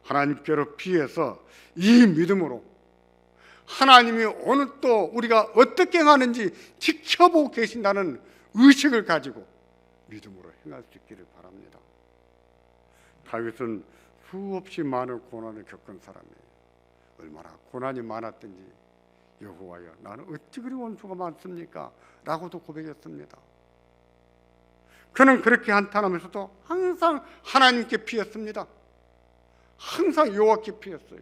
하나님께로 피해서 이 믿음으로 하나님이 오늘 또 우리가 어떻게 행하는지 지켜보고 계신다는 의식을 가지고 믿음으로 행할 수 있기를 바랍니다. 다윗은 수없이 많은 고난을 겪은 사람이에요. 얼마나 고난이 많았든지 여호와여 나는 어찌 그리 원수가 많습니까? 라고도 고백했습니다. 그는 그렇게 한탄하면서도 항상 하나님께 피했습니다. 항상 여호와께 피했어요.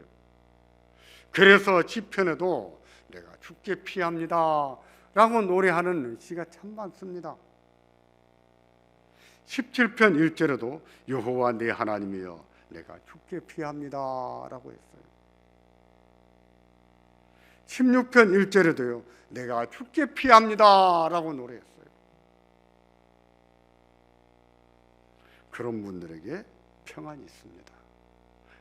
그래서 시편에도 내가 주께 피합니다 라고 노래하는 시가 참 많습니다. 17편 1절에도 여호와 내 하나님이여 내가 주께 피합니다 라고 했어요. 16편 1절에도요 내가 주께 피합니다 라고 노래했어요. 그런 분들에게 평안이 있습니다.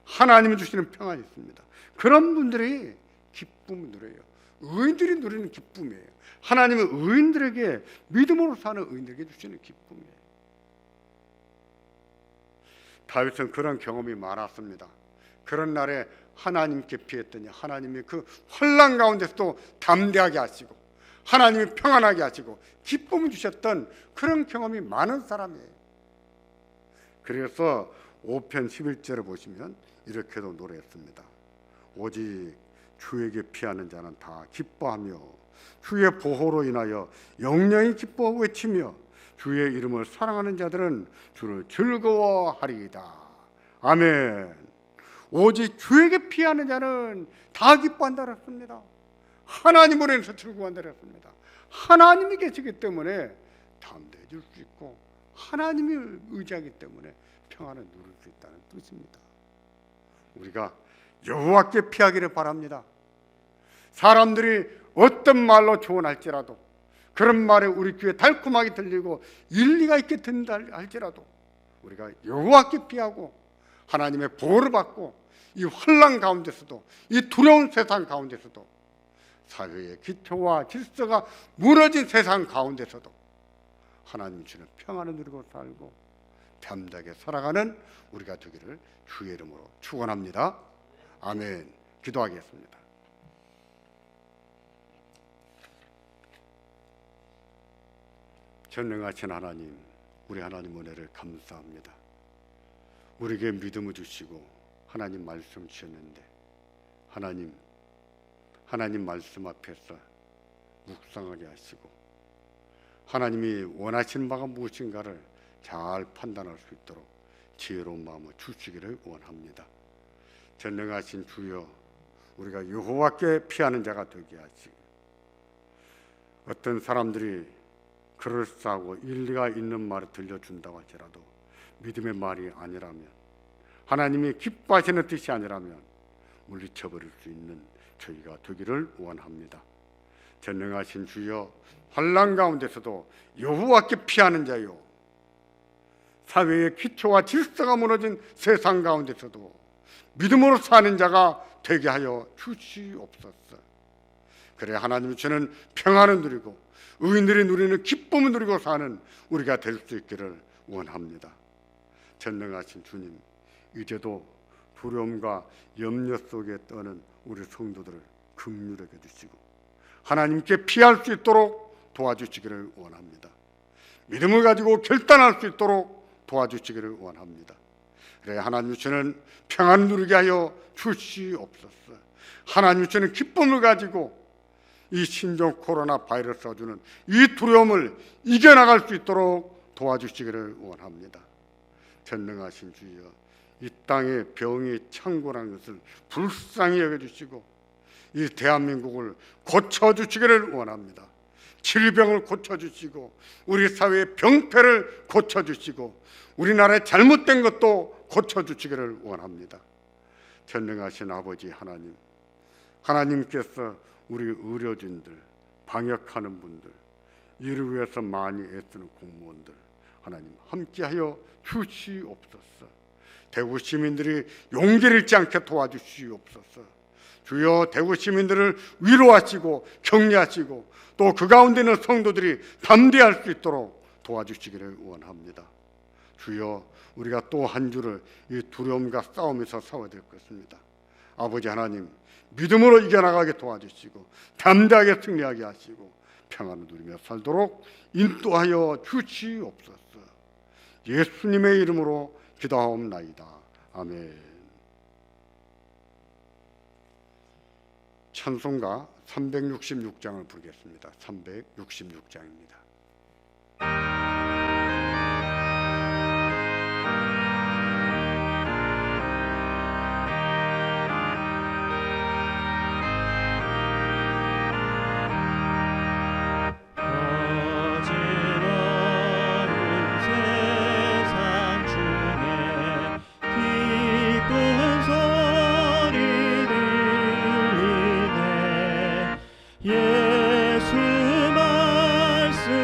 하나님이 주시는 평안이 있습니다. 그런 분들이 기쁨을 누려요. 의인들이 누리는 기쁨이에요. 하나님은 의인들에게 믿음으로 사는 의인들에게 주시는 기쁨이에요. 다윗은 그런 경험이 많았습니다. 그런 날에 하나님께 피했더니 하나님이 그 환난 가운데서도 담대하게 하시고 하나님이 평안하게 하시고 기쁨을 주셨던 그런 경험이 많은 사람이에요. 그래서 5편 11절을 보시면 이렇게도 노래했습니다. 오직 주에게 피하는 자는 다 기뻐하며 주의 보호로 인하여 영영이 기뻐 외치며 주의 이름을 사랑하는 자들은 주를 즐거워하리이다. 아멘. 오직 주에게 피하는 자는 다 기뻐한다 그랬습니다. 하나님으로 인해서 즐거워한다 그랬습니다. 하나님이 계시기 때문에 담대해질 수 있고 하나님을 의지하기 때문에 평안을 누릴 수 있다는 뜻입니다. 우리가 여호와께 피하기를 바랍니다. 사람들이 어떤 말로 조언할지라도 그런 말에 우리 귀에 달콤하게 들리고 일리가 있게 듣는다 할지라도 우리가 여호와께 피하고 하나님의 보호를 받고 이 혼란 가운데서도 이 두려운 세상 가운데서도 사회의 기초와 질서가 무너진 세상 가운데서도 하나님 주는 평안을 누리고 살고 담대하게 살아가는 우리가 되기를 주의 이름으로 축원합니다. 아멘. 기도하겠습니다. 전능하신 하나님, 우리 하나님 은혜를 감사합니다. 우리에게 믿음을 주시고 하나님 말씀 주셨는데 하나님 말씀 앞에서 묵상하게 하시고 하나님이 원하시는 바가 무엇인가를 잘 판단할 수 있도록 지혜로운 마음을 주시기를 원합니다. 전능하신 주여, 우리가 여호와께 피하는 자가 되게 하시고 어떤 사람들이 그럴싸하고 일리가 있는 말을 들려준다고 할지라도 믿음의 말이 아니라면 하나님이 기뻐하시는 뜻이 아니라면 물리쳐버릴 수 있는 저희가 되기를 원합니다. 전능하신 주여, 환난 가운데서도 여호와께 피하는 자요, 사회의 기초와 질서가 무너진 세상 가운데서도 믿음으로 사는 자가 되게 하여 주시옵소서. 그래 하나님이 주는 평안을 누리고 의인들이 누리는 기쁨을 누리고 사는 우리가 될 수 있기를 원합니다. 전능하신 주님, 이제도 두려움과 염려 속에 떠는 우리 성도들을 긍휼히 여겨주시고 하나님께 피할 수 있도록 도와주시기를 원합니다. 믿음을 가지고 결단할 수 있도록 도와주시기를 원합니다. 그래 하나님 주는 평안 누리게 하여 주시옵소서. 하나님 주는 기쁨을 가지고 이 신종 코로나 바이러스가 주는 이 두려움을 이겨나갈 수 있도록 도와주시기를 원합니다. 전능하신 주여, 이 땅에 병이 창궐한 것을 불쌍히 여겨주시고 이 대한민국을 고쳐주시기를 원합니다. 질병을 고쳐주시고 우리 사회의 병폐를 고쳐주시고 우리나라의 잘못된 것도 고쳐주시기를 원합니다. 전능하신 아버지 하나님, 하나님께서 우리 의료진들, 방역하는 분들, 이를 위해서 많이 애쓰는 공무원들 하나님 함께하여 주시옵소서. 대구 시민들이 용기를 잃지 않게 도와주시옵소서. 주여, 대구 시민들을 위로하시고 격려하시고 또 그 가운데 있는 성도들이 담대할 수 있도록 도와주시기를 원합니다. 주여, 우리가 또 한 주를 이 두려움과 싸움에서 싸워야 될 것입니다. 아버지 하나님, 믿음으로 이겨나가게 도와주시고 담대하게 승리하게 하시고 평안을 누리며 살도록 인도하여 주시옵소서. 예수님의 이름으로 기도하옵나이다. 아멘. 찬송가 366장을 부르겠습니다. 366장입니다. 예수 말씀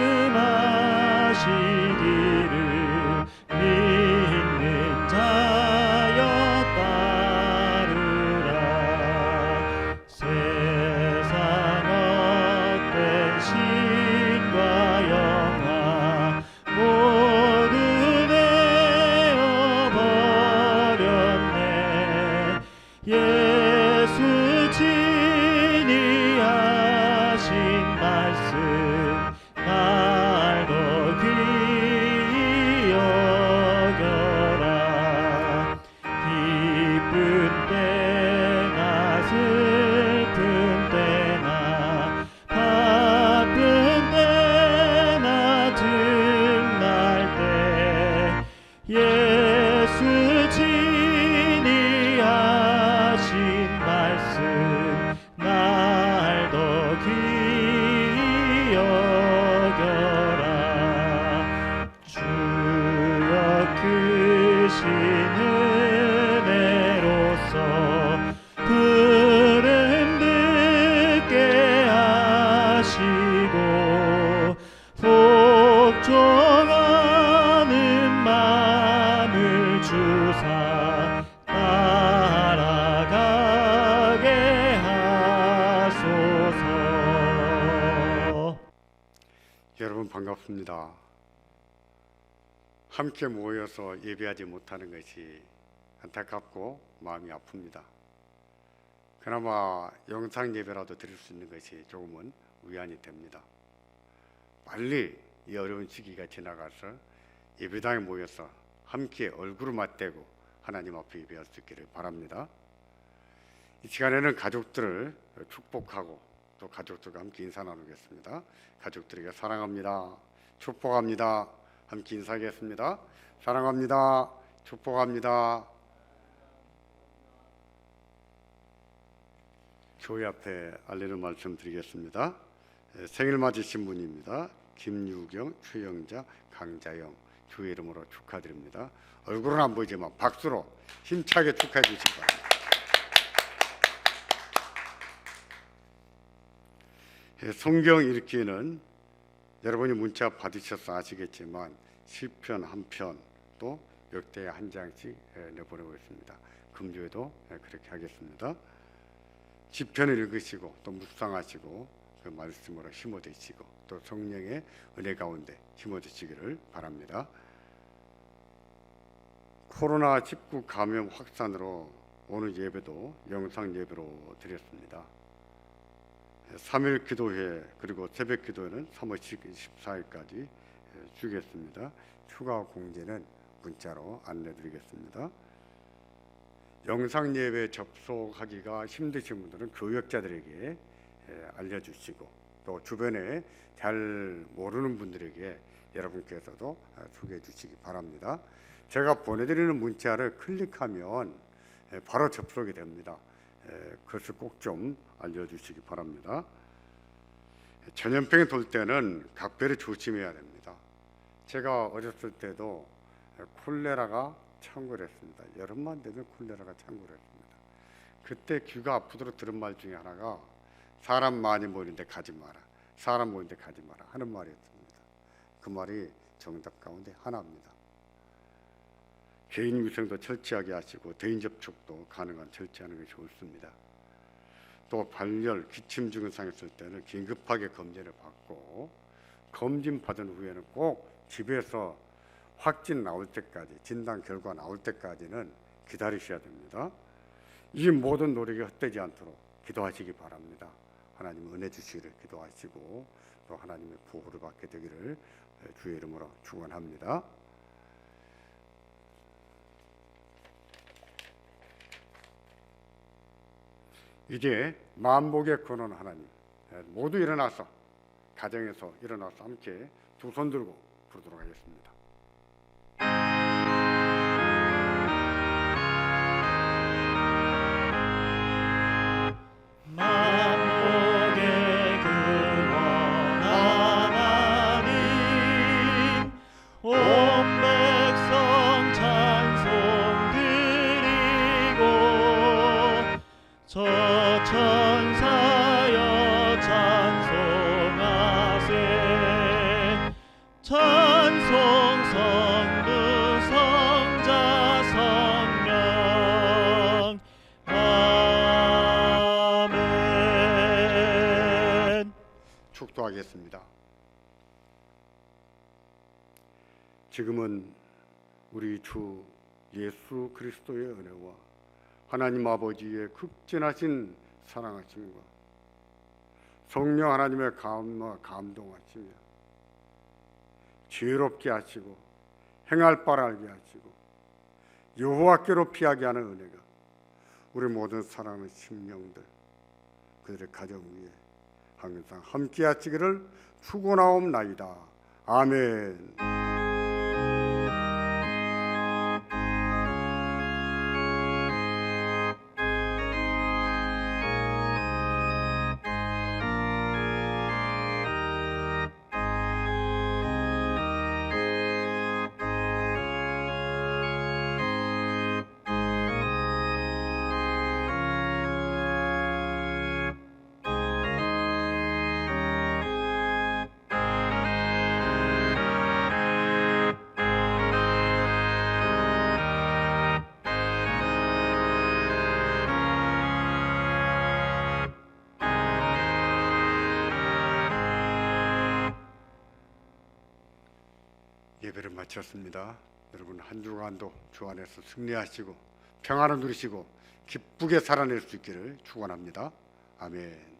안타깝습니다. 함께 모여서 예배하지 못하는 것이 안타깝고 마음이 아픕니다. 그나마 영상 예배라도 드릴 수 있는 것이 조금은 위안이 됩니다. 빨리 이 어려운 시기가 지나가서 예배당에 모여서 함께 얼굴을 맞대고 하나님 앞에 예배할 수 있기를 바랍니다. 이 시간에는 가족들을 축복하고 또 가족들과 함께 인사 나누겠습니다. 가족들에게 사랑합니다, 축복합니다, 함께 인사하겠습니다. 사랑합니다, 축복합니다. 교회 앞에 알리는 말씀 드리겠습니다. 생일 맞으신 분입니다. 김유경, 최영자, 강자영 주의 이름으로 축하드립니다. 얼굴은 안 보이지만 박수로 힘차게 축하해 주시기 바랍니다. 성경 읽기는 여러분이 문자 받으셔서 아시겠지만 시편 한 편 또 역대 한 장씩 내보내고 있습니다. 금주에도 그렇게 하겠습니다. 시편을 읽으시고 또 묵상하시고 그 말씀으로 힘 얻으시고 또 성령의 은혜 가운데 힘 얻으시기를 바랍니다. 코로나19 감염 확산으로 오늘 예배도 영상 예배로 드렸습니다. 3일 기도회 그리고 새벽 기도회는 3월 14일까지 주겠습니다. 추가 공지는 문자로 안내드리겠습니다. 영상 예배 접속하기가 힘드신 분들은 교역자들에게 알려주시고 또 주변에 잘 모르는 분들에게 여러분께서도 소개해 주시기 바랍니다. 제가 보내드리는 문자를 클릭하면 바로 접속이 됩니다. 그것을 꼭 좀 알려주시기 바랍니다. 전염병이 돌 때는 각별히 조심해야 됩니다. 제가 어렸을 때도 콜레라가 창궐 했습니다. 여름만 되면 콜레라가 창궐 했습니다. 그때 귀가 아프도록 들은 말 중에 하나가 사람 많이 모이는데 가지 마라, 사람 모이는데 가지 마라 하는 말이었습니다. 그 말이 정답 가운데 하나입니다. 개인 위생도 철저하게 하시고 대인 접촉도 가능한 철저하는 것이 옳습니다. 또 발열, 기침 증상 있을 때는 긴급하게 검진을 받고 검진 받은 후에는 꼭 집에서 확진 나올 때까지 진단 결과 나올 때까지는 기다리셔야 됩니다. 이 모든 노력이 헛되지 않도록 기도하시기 바랍니다. 하나님 은혜 주시기를 기도하시고 또 하나님의 보호를 받게 되기를 주의 이름으로 축원합니다. 이제 만복의 근원 하나님 모두 일어나서 가정에서 일어나서 함께 두 손 들고 부르도록 하겠습니다. 만복의 근원 하나님 온 백성 찬송 드리고 저 천사여 찬송하세 찬송 성부 성자 성령 아멘. 축도하겠습니다. 지금은 우리 주 예수 그리스도의 은혜와 하나님 아버지의 극진하신 사랑하심과 성령 하나님의 감동하시며 지혜롭게 하시고 행할 바를 알게 하시고 여호와께로 피하게 하는 은혜가 우리 모든 사랑하는 심령들 그들의 가정 위에 항상 함께 하시기를 축원하옵나이다. 아멘. 예배를 마쳤습니다. 여러분 한 주간도 주 안에서 승리하시고 평안을 누리시고 기쁘게 살아낼 수 있기를 축원합니다. 아멘.